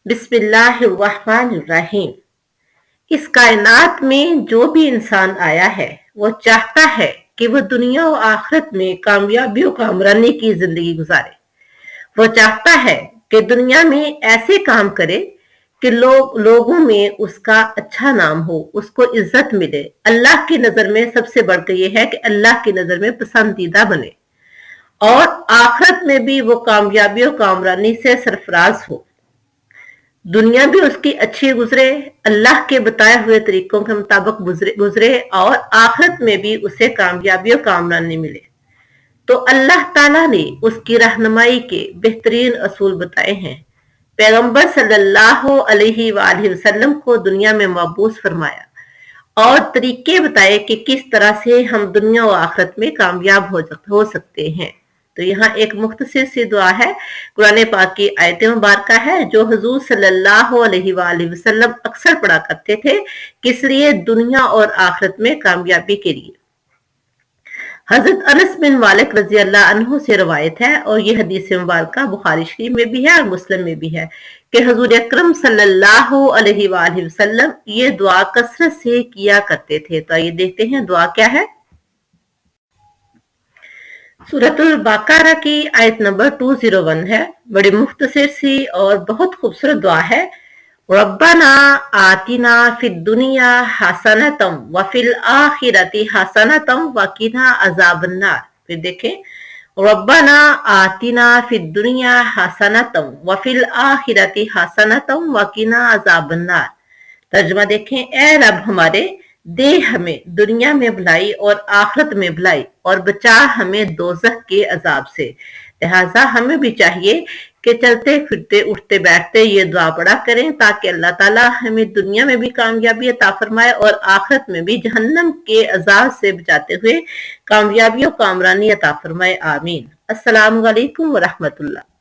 बिस्मिल्लाहिर्रहमानिर्रहीम। इस कायनात में जो भी इंसान आया है वो चाहता है कि वो दुनिया और आखिरत में कामयाबी और कामरानी की जिंदगी गुजारे। वो चाहता है कि दुनिया में ऐसे काम करे कि लोगों में उसका अच्छा नाम हो, उसको इज्जत मिले, अल्लाह की नजर में सबसे बढ़कर ये है कि अल्लाह की नजर में पसंदीदा बने और आखिरत में भी वो कामयाबी और कामरानी से सरफराज हो। दुनिया भी उसकी अच्छी गुजरे, अल्लाह के बताए हुए तरीकों के मुताबिक गुजरे और आखिरत में भी उसे कामयाबी और कामरानी मिले। तो अल्लाह ताला ने उसकी रहनुमाई के बेहतरीन असूल बताए हैं। पैगंबर सल्लल्लाहु अलैहि वसल्लम को दुनिया में मबूस फरमाया और तरीके बताए कि किस तरह से हम दुनिया और आखिरत में कामयाब हो सकते हैं। तो यहाँ एक मुख्तसर सी दुआ है, कुरान पाक की आयत मुबारका है जो हुजूर सल्लल्लाहु अलैहि वसल्लम अक्सर पढ़ा करते थे, किस लिए? दुनिया और आखिरत में कामयाबी के लिए। हजरत अनस बिन मालिक रजी अल्लाह अन्हु से रवायत है और ये हदीस मुबारका बुखारी शरीफ में भी है और मुस्लिम में भी है कि हुजूर अकरम सल्लल्लाहु अलैहि वसल्लम ये दुआ कसरत से किया करते थे। तो ये देखते हैं दुआ क्या है। सूरतुल बकरा की आयत नंबर 201 है। बड़ी मुख्तसर सी और बहुत खूबसूरत दुआ है। रब्बना आतिना फिद दुनिया हसनतम व फिल आखिरति हसनतम व किना अजाबन्नार। फिर देखें, रब्बना आतिना फिद दुनिया हसनतम व फिल आखिरति हसनतम व किना अजाबन्नार। तर्जुमा देखें, ए रब हमारे, दे हमें दुनिया में भलाई और आखिरत में भलाई और बचा हमें दोजख के अजाब से। लिहाजा हमें भी चाहिए कि चलते फिरते उठते बैठते ये दुआ पढ़ा करें ताकि अल्लाह ताला हमें दुनिया में भी कामयाबी अता फरमाए और आखिरत में भी जहन्नम के अजाब से बचाते हुए कामयाबी और कामरानी अता फरमाए। आमीन। अस्सलामु अलैकुम व रहमतुल्लाह।